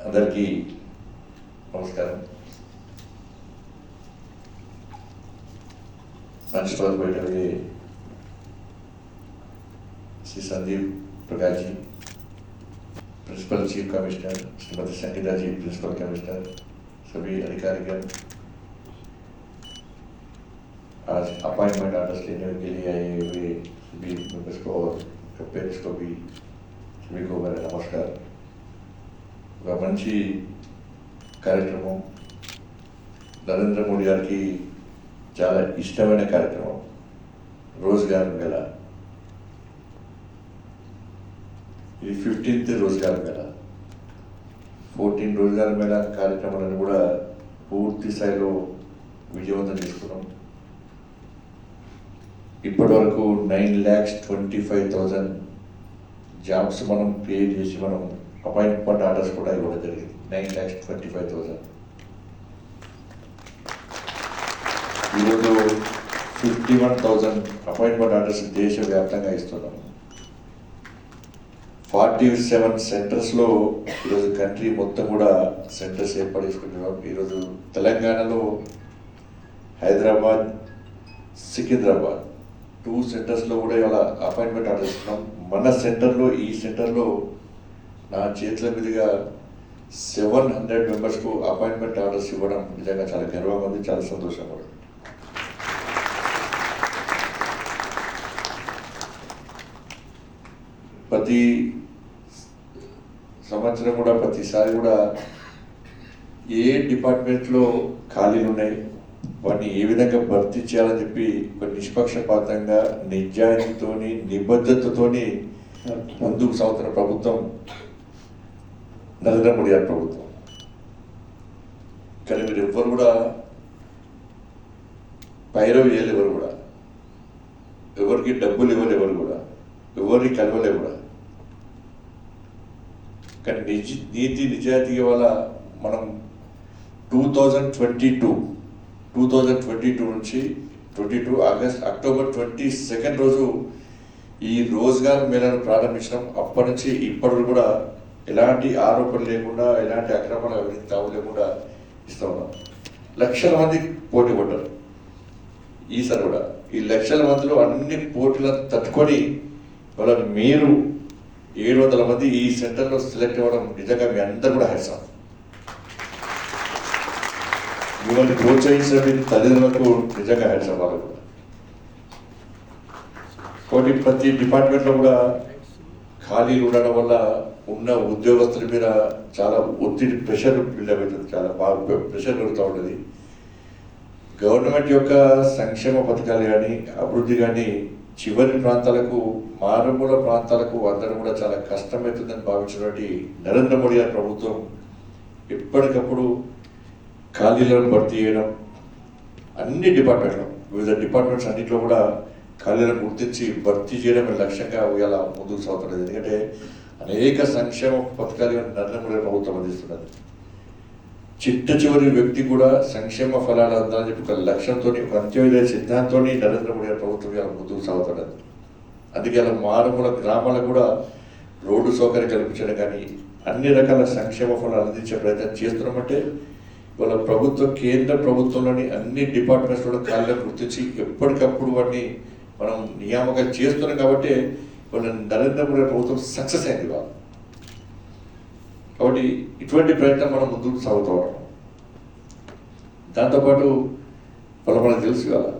అందరికీ నమస్కారం. మంచి రోజు बैठे Shri Sandeep Prakash ji, principal chief commissioner, Shrimati Sangeeta ji, principal commissioner, सभी अधिकारीगण आज अपॉइंटमेंट ऑर्डर्स लेने के लिए आए हुए सभी मेंबर्स को और पेरेंट्स को भी सभी को मेरा नमस्कार. ఒక మంచి కార్యక్రమం, నరేంద్ర మోడీ గారికి చాలా ఇష్టమైన కార్యక్రమం రోజ్గార్ మేళా. ఇది 15th రోజ్గార్ మేళా. 14 రోజ్గార్ మేళా కార్యక్రమాలను కూడా పూర్తి స్థాయిలో విజయవంతం చేసుకున్నాం. ఇప్పటి వరకు 9,25,000 జాబ్స్ మనం క్రియేట్ చేసి మనం అపాయింట్మెంట్ ఆర్డర్స్ కూడా ఇవ్వడం జరిగింది. 9,25,000. ఈరోజు 51,000 అపాయింట్మెంట్ ఆర్డర్స్ దేశవ్యాప్తంగా ఇస్తున్నాం. 47 సెంటర్స్లో ఈరోజు కంట్రీ మొత్తం కూడా సెంటర్స్ ఏర్పాటు చేసుకుంటున్నాం. ఈరోజు తెలంగాణలో హైదరాబాద్, సికింద్రాబాద్ 2 సెంటర్స్లో కూడా ఇవాళ అపాయింట్మెంట్ ఆర్డర్ ఇస్తున్నాం. మన సెంటర్లో, ఈ సెంటర్లో నా చేతుల మీదుగా 700 మెంబర్స్కు అపాయింట్మెంట్ ఆర్డర్స్ ఇవ్వడం నిజంగా చాలా గర్వంగా ఉంది, చాలా సంతోషంగా ఉంది. ప్రతి సంవత్సరం కూడా, ప్రతిసారి కూడా ఏ డిపార్ట్మెంట్లో ఖాళీలు ఉన్నాయి, వాటిని ఏ విధంగా భర్తీ చేయాలని చెప్పి ఒక నిష్పక్షపాతంగా, నిజాయితీతోని, నిబద్ధతతోని ముందుకు సాగుతున్న ప్రభుత్వం నరేంద్ర మోడీ గారి ప్రభుత్వం. కానీ మీరు ఎవ్వరు కూడా పైరవి చేయలేదు, ఎవరు కూడా ఎవరికి డబ్బులు ఇవ్వరు, ఎవరు కూడా ఎవరిని కలవలే కూడా. కానీ నీతి నిజాయితీ వల్ల మనం 2022 నుంచి 22 అక్టోబర్ 22 రోజు ఈ రోజ్గార్ మేళాను ప్రారంభించడం. అప్పటి నుంచి ఇప్పటి కూడా ఎలాంటి ఆరోపణలు లేకుండా, ఎలాంటి అక్రమాల అవినీతి తావు లేకుండా ఇస్తూ ఉన్నాం. లక్షల మంది పోటీ పడ్డారు. ఈసారి కూడా ఈ లక్షల మందిలో అన్ని పోటీలను తట్టుకొని వాళ్ళ మీరు 700 మంది ఈ సెంటర్లో సెలెక్ట్ అవ్వడం నిజంగా మీ అందరూ కూడా హర్షం. మిమ్మల్ని ప్రోత్సహించిన తల్లిదండ్రులకు నిజంగా హర్షం వాళ్ళు కూడా. కాబట్టి ప్రతి డిపార్ట్మెంట్లో కూడా ఖాళీలు ఉండడం వల్ల ఉన్న ఉద్యోగస్తుల మీద చాలా ఒత్తిడి, ప్రెషర్ బిల్డప్ అవుతుంది, చాలా బాగా ప్రెషర్ పెరుగుతూ ఉంటుంది. గవర్నమెంట్ యొక్క సంక్షేమ పథకాలు కానీ, అభివృద్ధి కానీ చివరి ప్రాంతాలకు, మారుమూల ప్రాంతాలకు అందరం కూడా చాలా కష్టమవుతుందని భావించినటువంటి నరేంద్ర మోడీ గారి ప్రభుత్వం ఎప్పటికప్పుడు ఖాళీలను భర్తీ చేయడం, అన్ని డిపార్ట్మెంట్లో, వివిధ డిపార్ట్మెంట్స్ అన్నింటిలో కూడా ఖాళీలను గుర్తించి భర్తీ చేయడం లక్ష్యంగా ఇలా ముందుకు సాగుతున్నది. ఎందుకంటే అనేక సంక్షేమ పథకాలు నరేంద్ర మోడీ ప్రభుత్వం అందిస్తున్నది. చిట్ట చివరి వ్యక్తి కూడా సంక్షేమ ఫలాలు అందాలని చెప్పి ఒక లక్ష్యంతో, ఒక అంత్యోదయ సిద్ధాంతంతో నరేంద్ర మోడీ ప్రభుత్వం ఇలా ముందుకు సాగుతున్నది. అందుకే అలా మారుమూల గ్రామాలకు కూడా రోడ్డు సౌకర్యం కల్పించడం కానీ, అన్ని రకాల సంక్షేమ ఫలాలు అందించే ప్రయత్నం చేస్తున్నామంటే ఇవాళ ప్రభుత్వ, కేంద్ర ప్రభుత్వంలోని అన్ని డిపార్ట్మెంట్స్ కూడా ఖాళీలను గుర్తించి ఎప్పటికప్పుడు వాటిని మనం నియామకాలు చేస్తున్నాం. కాబట్టి వాళ్ళ నరేంద్ర మోడీ ప్రభుత్వం సక్సెస్ అయింది వాళ్ళు. కాబట్టి ఇటువంటి ప్రయత్నం మనం ముందుకు సాగుతూ ఉన్నాం. దాంతోపాటు వాళ్ళ మనకు తెలుసు కదా,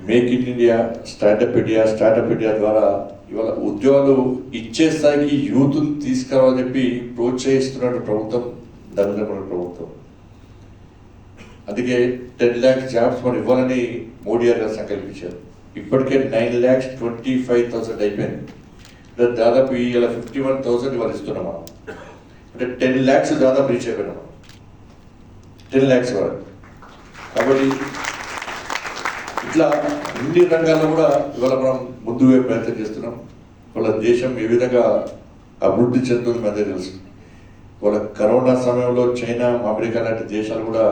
make in India, startup India ద్వారా ఇవాళ ఉద్యోగాలు ఇచ్చే స్థాయికి యూత్ని తీసుకురావాలని చెప్పి ప్రోత్సహిస్తున్న ప్రభుత్వం నరేంద్ర మోడీ ప్రభుత్వం. అందుకే 10 lakhs జాబ్స్ మనం ఇవ్వాలని మోడీ గారు సంకల్పించారు. ఇప్పటికే 9,25,000 అయిపోయింది. దాదాపు ఇలా 51,000 ఇవాళ ఇస్తున్నాం మనం. అంటే 10 lakhs దాదాపు రీచ్ అయిపోయినాం, 10 lakhs వరకు. కాబట్టి ఇట్లా అన్ని రంగాల్లో కూడా ఇవాళ మనం ముందుకు ప్రయత్నం చేస్తున్నాం. వాళ్ళ దేశం ఏ విధంగా అభివృద్ధి చెందుతుంది మనదే తెలుసు. వాళ్ళ కరోనా సమయంలో చైనా, అమెరికా లాంటి దేశాలు కూడా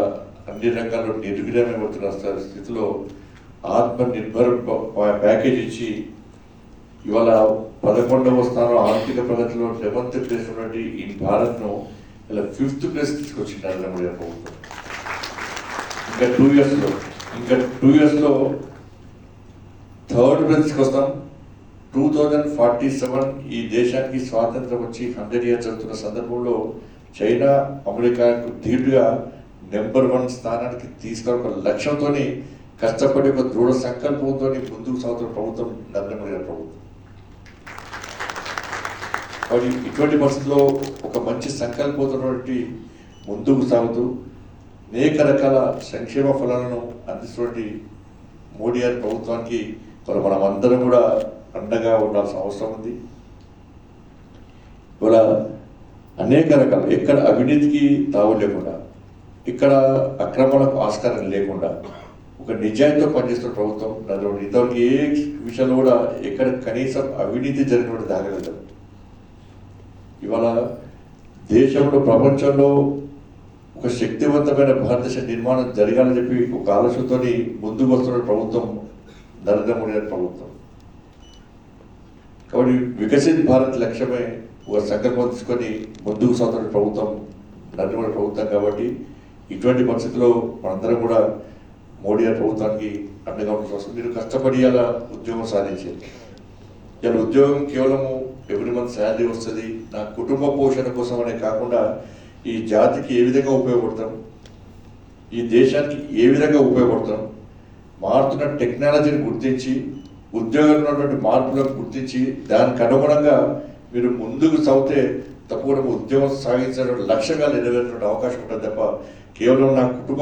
అన్ని రంగాల్లో నిర్విరామవుతున్న స్థితిలో ఆత్మనిర్భర్ ప్యాకేజ్ ఇచ్చి ఇవాళ 11వ స్థానం ఆర్థిక ప్రగతిలో 7th ప్లేస్ ఉన్నటువంటి ఈ భారత్ను ఇలా 5th ప్లేస్ తీసుకొచ్చింది నరేంద్ర మోడీ గారి ప్రభుత్వం. ఇంకా టూ ఇయర్స్లో 3rd ప్లేస్ తీసుకొస్తాం. 2047 ఈ దేశానికి స్వాతంత్రం వచ్చి 100 years జరుగుతున్న సందర్భంలో చైనా అమెరికాకు ధీటుగా నెంబర్ 1 స్థానానికి తీసుకురావడం లక్ష్యంతో కష్టపడి ఒక దృఢ సంకల్పంతో ముందుకు సాగుతున్న ప్రభుత్వం నరేంద్ర మోడీ గారి ప్రభుత్వం. కాబట్టి ఇటువంటి పరిస్థితుల్లో ఒక మంచి సంకల్పంతో ముందుకు సాగుతూ అనేక రకాల సంక్షేమ ఫలాలను అందిస్తున్నటువంటి మోడీ గారి ప్రభుత్వానికి మనం అందరం కూడా అండగా ఉండాల్సిన అవసరం ఉంది. ఇవాళ అనేక రకాల ఎక్కడ అవినీతికి తావు లేకుండా, ఇక్కడ అక్రమాలకు ఆస్కారం లేకుండా ఒక నిజాయితీతో పనిచేస్తున్న ప్రభుత్వం నరేంద్ర మోడీ. ఇంతవరకు ఏ విషయంలో కూడా ఎక్కడ కనీసం అవినీతి జరిగినట్టు దాగలేదు. ఇవాళ దేశంలో ప్రపంచంలో ఒక శక్తివంతమైన భారతదేశ నిర్మాణం జరగాలని చెప్పి ఒక ఆలోచనతో ముందుకు వస్తున్న ప్రభుత్వం నరేంద్ర మోడీ గారి ప్రభుత్వం. కాబట్టి వికసిత్ భారత్ లక్ష్యమే ఒక సంకల్పం తీసుకొని ముందుకు సాగుతున్న ప్రభుత్వం నరేంద్ర మోడీ ప్రభుత్వం. కాబట్టి ఇటువంటి పరిస్థితుల్లో మనందరం కూడా మోడీ గారి ప్రభుత్వానికి అండగా ఉండాల్సి వస్తుంది. మీరు కష్టపడి అలా ఉద్యోగం సాధించారు. ఇలా ఉద్యోగం కేవలము ఎవ్రీ మంత్ శాలరీ వస్తుంది, నా కుటుంబ పోషణ కోసం అనే కాకుండా ఈ జాతికి ఏ విధంగా ఉపయోగపడతాం, ఈ దేశానికి ఏ విధంగా ఉపయోగపడతాం, మారుతున్న టెక్నాలజీని గుర్తించి ఉద్యోగంలో ఉన్నటువంటి మార్పులను గుర్తించి దానికి అనుగుణంగా మీరు ముందుకు సాగితే తప్పకుండా ఉద్యోగం సాగించే లక్ష్యంగా నెరవేర్చిన అవకాశం ఉంటుంది తప్ప కేవలం నా కుటుంబ